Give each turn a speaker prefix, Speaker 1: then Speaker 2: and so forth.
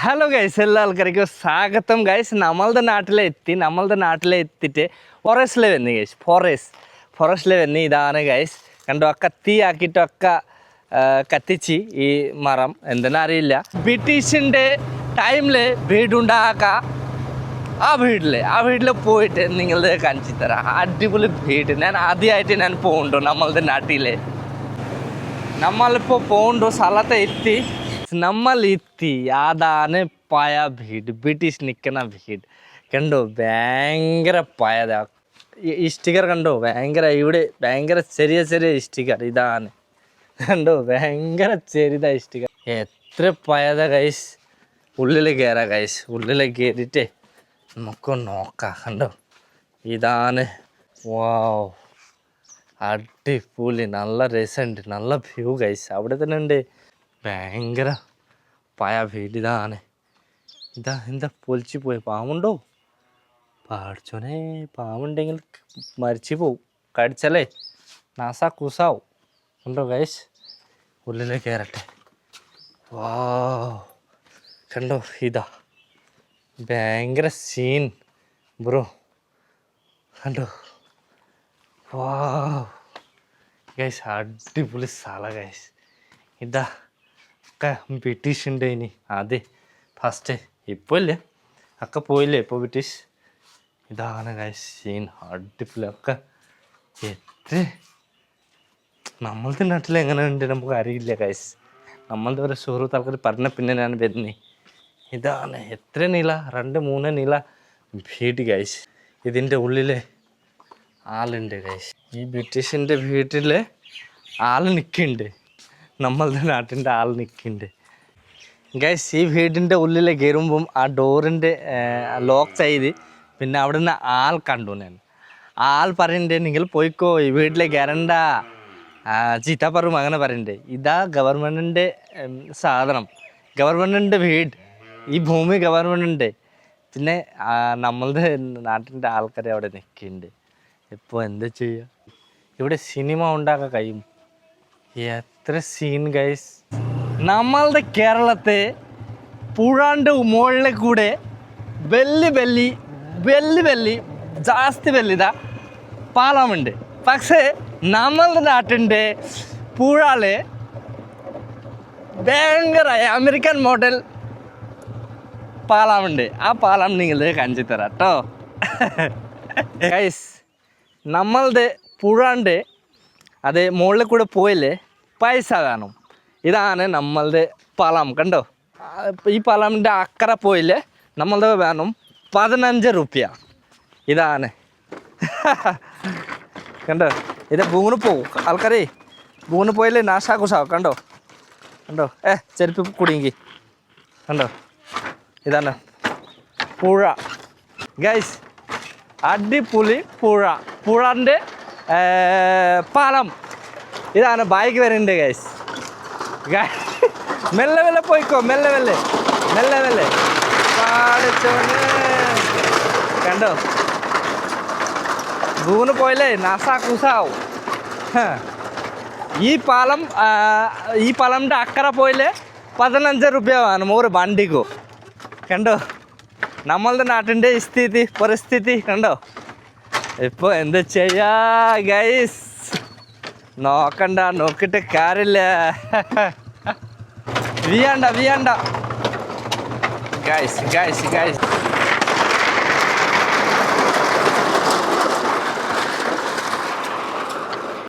Speaker 1: Hello guys, എല്ലാ ആൾക്കാർക്കും സ്വാഗതം ഗൈസ്. നമ്മളുടെ നാട്ടിലെത്തിയിട്ട് ഫോറസ്റ്റിൽ വന്നു ഗൈസ്. ഫോറസ്റ്റിൽ വന്ന് ഇതാണ് ഗൈസ്. കണ്ടോ, കത്തിയാക്കിയിട്ടൊക്കെ കത്തിച്ച് ഈ മരം എന്തെന്ന് അറിയില്ല. ബ്രിട്ടീഷിൻ്റെ ടൈമിൽ വീടുണ്ടാക്കുക. ആ വീട്ടിൽ പോയിട്ട് നിങ്ങളത് കാണിച്ചു തരാം. അടിപൊളി വീട്. ഞാൻ ആദ്യമായിട്ട് പോകുന്നുണ്ടോ നമ്മളുടെ നാട്ടിൽ. നമ്മളിപ്പോൾ പോകുന്നുണ്ടോ സ്ഥലത്ത് എത്തി. അതാണ് പഴയ വീട്, ബ്രിട്ടീഷ് നിൽക്കുന്ന വീട്. കണ്ടോ, ഭയങ്കര പഴയതാ. ഈ സ്റ്റിക്കർ കണ്ടോ, ഭയങ്കര ഇവിടെ ഭയങ്കര ചെറിയ സ്റ്റിക്കർ. ഇതാണ് കണ്ടോ, ഭയങ്കര ചെറിയ സ്റ്റിക്കർ. എത്ര പഴയതാ ഗൈസ്. ഉള്ളിൽ കയറാം ഗൈസ്. ഉള്ളിൽ കയറിയിട്ട് നമുക്ക് നോക്കാം. കണ്ടോ, ഇതാണ്. വാവ്, അടിപൊളി, നല്ല രസമുണ്ട്, നല്ല വ്യൂ ഗൈസ്. അവിടെ തന്നെ ഉണ്ട് ഭയങ്കര പഴയ വീട്. ഇതാണ്. എന്താ പൊലിച്ചു പോയി. പാവുണ്ടോ? പാടിച്ചോനെ, പാവുണ്ടെങ്കിൽ മരിച്ചു പോവും. കടിച്ചല്ലേ നാസാ കുസാവും. ഉണ്ടോ ഗൈസ്? ഉള്ളിലേക്ക് കയറട്ടെ. വാ, കണ്ടോ, ഇതാ ഭയങ്കര സീൻ ബ്രോ. കണ്ടോ, വാ ഗൈസ്, അടിപൊളി സ്ഥലം ഗൈസ്. ഇതാ ഒക്കെ ബ്രിട്ടീഷിൻ്റെ ഇനി അതെ ഫസ്റ്റ്. ഇപ്പോൾ ഇല്ലേ, ഒക്കെ പോയില്ലേ ഇപ്പോൾ ബ്രിട്ടീഷ്. ഇതാണ് ഗൈസ് സീൻ. അടിപൊളി ഒക്കെ. എത്ര നമ്മളുടെ നാട്ടിൽ എങ്ങനെ ഉണ്ട് നമുക്ക് അറിയില്ല ഗൈസ്. നമ്മളുടെ ഒരു സുഹൃത്ത് ആൾക്കാർ പറഞ്ഞ പിന്നെ ഞാൻ വരുന്നേ. ഇതാണ് എത്ര നീള, 2-3 നീള വീട് ഗൈസ്. ഇതിൻ്റെ ഉള്ളിൽ ആളുണ്ട് ഗൈസ്. ഈ ബ്രിട്ടീഷിൻ്റെ വീട്ടിൽ ആൾ നിൽക്കുന്നുണ്ട്. നമ്മളുടെ നാട്ടിൻ്റെ ആൾ നിൽക്കുന്നുണ്ട് ഗൈസ്. ഈ വീടിൻ്റെ ഉള്ളിൽ കയറുമ്പം ആ ഡോറിൻ്റെ ലോക്ക് ചെയ്ത് പിന്നെ അവിടെ നിന്ന് ആൾ കണ്ടു. ഞാൻ ആൾ പറയുന്നുണ്ട്, നിങ്ങൾ പോയിക്കോ, ഈ വീട്ടിലേക്ക് കയറണ്ട, ചീത്ത പറയും, അങ്ങനെ പറയുന്നുണ്ട്. ഇതാ ഗവൺമെൻറ്റിൻ്റെ സാധനം, ഗവൺമെൻറ്റിൻ്റെ വീട്, ഈ ഭൂമി ഗവൺമെൻറ്റിൻ്റെ. പിന്നെ നമ്മളുടെ നാട്ടിൻ്റെ ആൾക്കാരെ അവിടെ നിൽക്കുന്നുണ്ട്. ഇപ്പോൾ എന്താ ചെയ്യുക, ഇവിടെ സിനിമ ഉണ്ടാക്കാൻ കഴിയും. എത്ര സീൻ ഗൈസ്. നമ്മളുടെ കേരളത്തെ പുഴാണ്ട് മുകളിൽ കൂടെ വെല്ലി ജാസ്തി വെല്ലിതാ പാലമുണ്ട്. പക്ഷേ നമ്മളുടെ നാട്ടിൻ്റെ പുഴാല് ഭയങ്കര അമേരിക്കൻ മോഡൽ പാലമുണ്ട്. ആ പാലം നിങ്ങൾ കാണിച്ചു തരാം കേട്ടോ ഗൈസ്. നമ്മളുടെ പുഴാണ്ട് അത് മുകളിൽ കൂടെ പോയില്ലേ പൈസ വേണം. ഇതാണ് നമ്മളുടെ പാലം. കണ്ടോ, ഈ പാലമിൻ്റെ അക്കരെ പോയില്ലേ നമ്മളുടെ വേണം 15 രൂപ. ഇതാണ് കണ്ടോ, ഇത് ബൂന്ന് പോവും ആൾക്കാരെ. ബൂന്ന് പോയില്ലേ നാശാ കുസാവും. കണ്ടോ ചെരുപ്പ് കുടുങ്ങി. കണ്ടോ, ഇതാണ് പുഴ ഗൈസ്. അടിപൊളി പുഴൻ്റെ പാലം. ഇതാണ് ബൈക്ക് വരുന്നുണ്ട് ഗൈസ്. മെല്ലെ പോയിക്കോ, മെല്ലെ പാടിച്ചോന്. കണ്ടോ, ബൂന്ന് പോയില്ലേ നാസാ കുസാവും. ഈ പാലമിൻ്റെ അക്കരെ പോയില്ലേ 15 രൂപ വേണം ഒരു വണ്ടിക്കോ. കണ്ടോ, നമ്മളുടെ നാട്ടിൻ്റെ പരിസ്ഥിതി കണ്ടോ. ഇപ്പോൾ എന്താ ചെയ്യാ ഗൈസ്, നോക്കിയിട്ട് കാര്യമില്ല. വിയണ്ട ഗൈസ്.